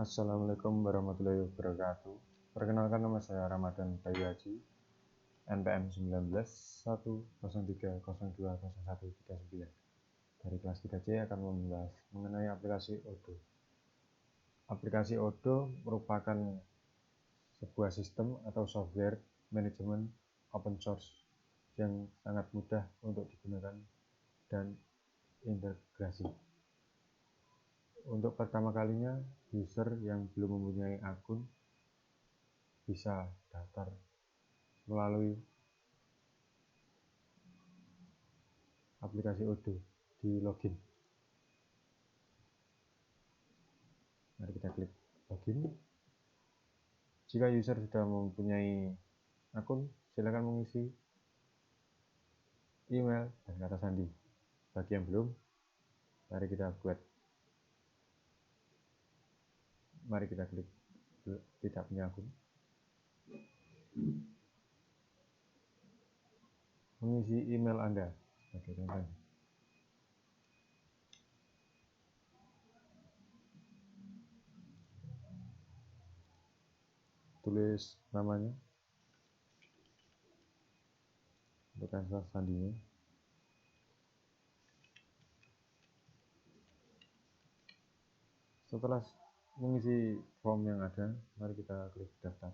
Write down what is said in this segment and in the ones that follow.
Assalamualaikum warahmatullahi wabarakatuh. Perkenalkan, nama saya Ramadan Bayu Haji, NPM 19 103020139 dari kelas 3C akan membahas mengenai aplikasi Odoo. Aplikasi Odoo merupakan sebuah sistem atau software manajemen open source yang sangat mudah untuk digunakan dan integrasi. Untuk pertama kalinya, user yang belum mempunyai akun bisa daftar melalui aplikasi Odoo di login. Mari kita klik login. Jika user sudah mempunyai akun, silakan mengisi email dan kata sandi. Bagi yang belum, mari kita buat. Mari kita klik tidak punya akun. Mengisi email Anda sebagai contoh. Tulis namanya, untuk kata sandinya. Setelah mengisi form yang ada, mari kita klik daftar.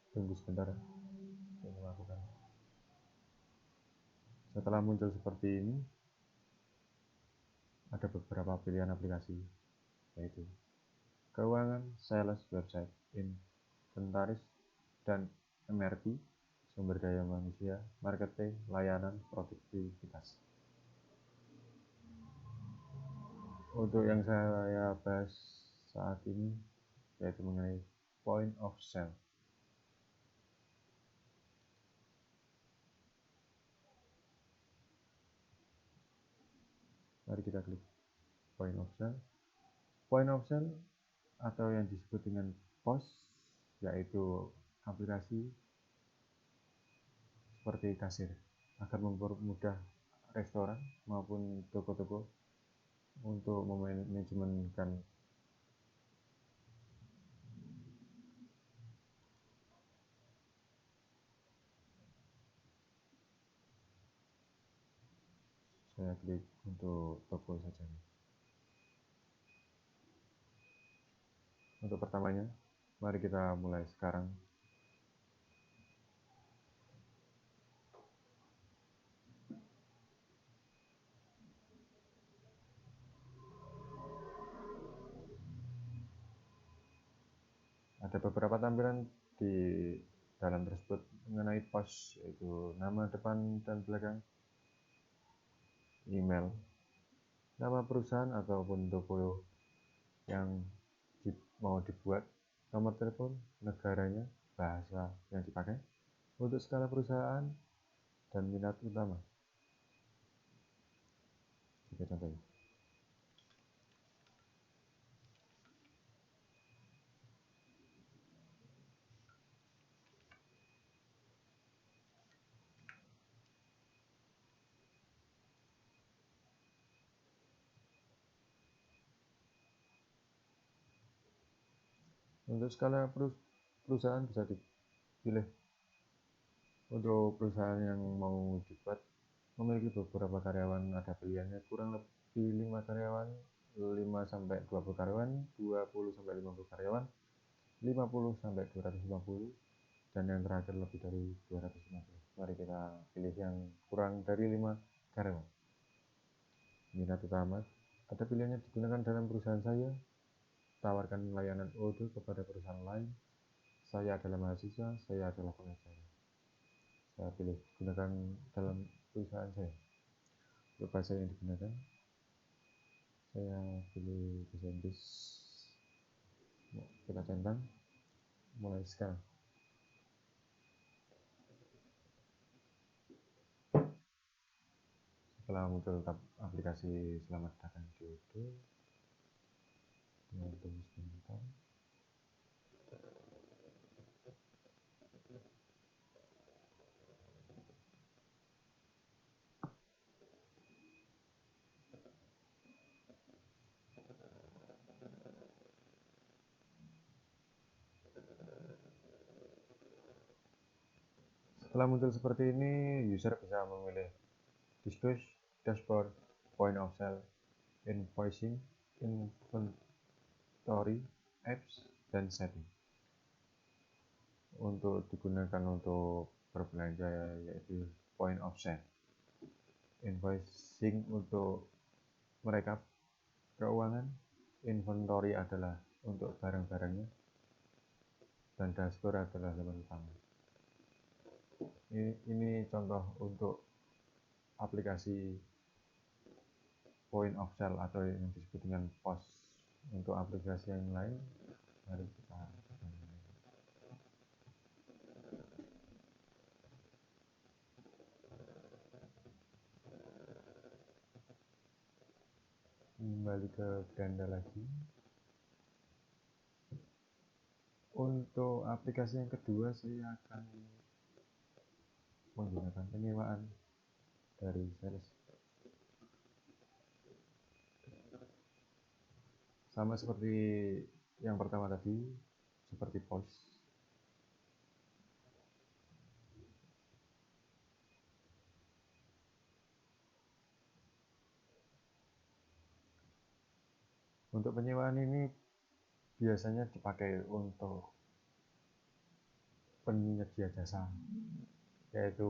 Tunggu sebentar untuk melakukan. Setelah muncul seperti ini, ada beberapa pilihan aplikasi, yaitu keuangan, sales, website, inventaris, dan MRP, sumber daya manusia, marketing, layanan, produktivitas. Untuk yang saya bahas saat ini yaitu mengenai point of sale. Mari kita klik point of sale. Point of sale atau yang disebut dengan POS yaitu aplikasi seperti kasir agar mempermudah restoran maupun toko-toko untuk memanajemenkan saya klik untuk toko saja. Untuk pertamanya, mari kita mulai sekarang. Ada beberapa tampilan di dalam tersebut mengenai POS, yaitu nama depan dan belakang, email, nama perusahaan ataupun toko yang mau dibuat, nomor telepon, negaranya, bahasa yang dipakai, untuk skala perusahaan, dan minat utama. Sebagai contohnya. Untuk skala perusahaan bisa dipilih. Untuk perusahaan yang mau dibuat memiliki beberapa karyawan, ada pilihannya kurang lebih 5 karyawan, 5-20 karyawan, 20-50 karyawan, 50-250, dan yang terakhir lebih dari 250. Mari kita pilih yang kurang dari 5 karyawan. Minat utama, ada pilihannya digunakan dalam perusahaan saya, tawarkan layanan Odoo kepada perusahaan lain, saya adalah mahasiswa, saya adalah pengajar. Saya pilih digunakan dalam perusahaan saya. Untuk bahasa yang digunakan, saya pilih bahasa Inggris. Kita centang mulai sekarang. Setelah muncul aplikasi selamat datang di Odoo, tunggu sebentar. Setelah muncul seperti ini, user bisa memilih dispatch, dashboard, point of sale, invoicing, inventory, apps, dan setting. Untuk digunakan untuk berbelanja yaitu point of sale, invoicing untuk merekap keuangan, inventory adalah untuk barang-barangnya, dan dashboard adalah elemen utama. Ini contoh untuk aplikasi point of sale atau yang disebut dengan POS. Untuk aplikasi yang lain, mari kita kembali ke Granda lagi. Untuk aplikasi yang kedua, saya akan menggunakan penyewaan dari sales. Sama seperti yang pertama tadi, seperti POS. Untuk penyewaan ini biasanya dipakai untuk penyedia jasa, yaitu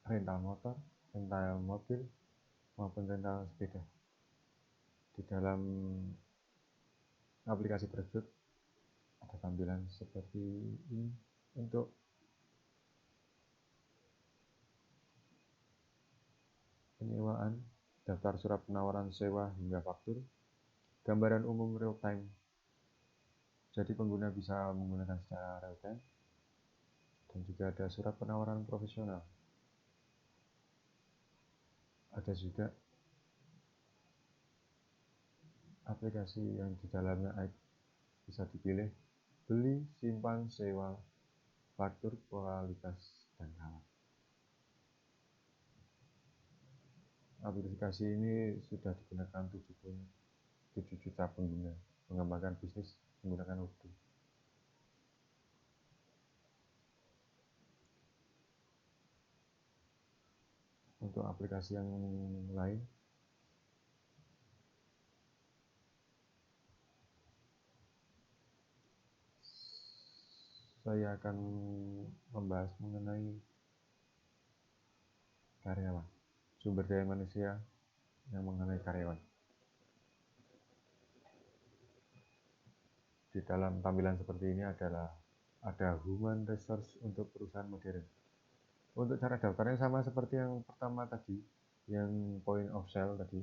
rental motor, rental mobil, maupun rental sepeda. Di dalam aplikasi tersebut ada tampilan seperti ini untuk penyewaan, daftar surat penawaran sewa hingga faktur, gambaran umum real time. Jadi pengguna bisa menggunakan secara real time, dan juga ada surat penawaran profesional. Ada juga aplikasi yang di dalamnya bisa dipilih beli, simpan, sewa, faktur, kualitas, dan kawan. Aplikasi ini sudah digunakan 7 juta pengguna mengembangkan bisnis menggunakan Odoo. Untuk aplikasi yang lain, saya akan membahas mengenai karyawan, sumber daya manusia yang mengenai karyawan. Di dalam tampilan seperti ini ada human resource untuk perusahaan modern. Untuk cara daftarnya sama seperti yang pertama tadi, yang point of sale tadi.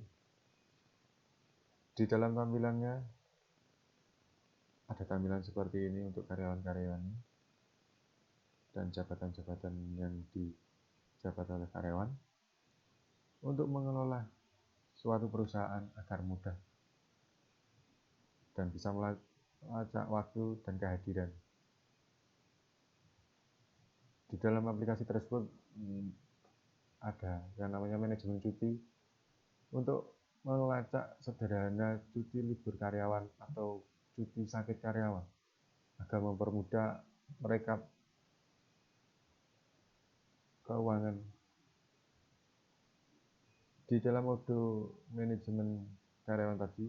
Di dalam tampilannya ada tampilan seperti ini untuk karyawan-karyawannya dan jabatan-jabatan yang dijabat oleh karyawan untuk mengelola suatu perusahaan agar mudah dan bisa melacak waktu dan kehadiran. Di dalam aplikasi tersebut ada yang namanya manajemen cuti untuk melacak sederhana cuti libur karyawan atau cuti sakit karyawan agar mempermudah merekap keuangan. Di dalam Odoo manajemen karyawan tadi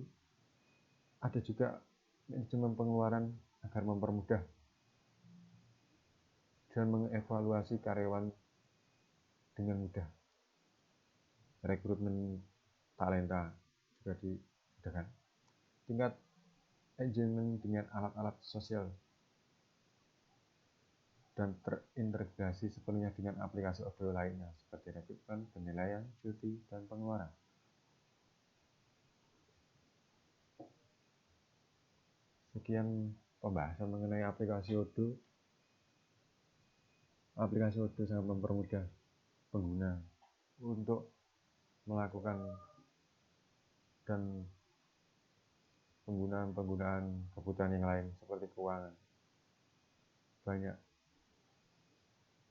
ada juga manajemen pengeluaran agar mempermudah dan mengevaluasi karyawan dengan mudah. Rekrutmen talenta juga dimudahkan. Tingkat engagement dengan alat-alat sosial dan terintegrasi sepenuhnya dengan aplikasi Odoo lainnya seperti rekrutmen, penilaian, cuti, dan pengeluaran. Sekian pembahasan mengenai aplikasi Odoo. Aplikasi Odoo sangat mempermudah pengguna untuk melakukan dan penggunaan kebutuhan yang lain seperti keuangan. Banyak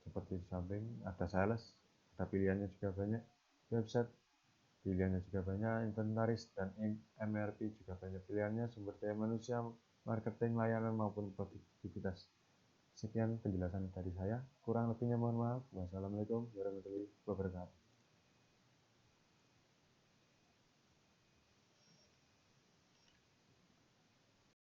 seperti samping ada sales, ada pilihannya juga banyak, website pilihannya juga banyak, inventaris dan MRP juga banyak pilihannya, sumber daya manusia, marketing, layanan maupun produktivitas. Sekian penjelasan dari saya, kurang lebihnya mohon maaf. Wassalamualaikum warahmatullahi wabarakatuh.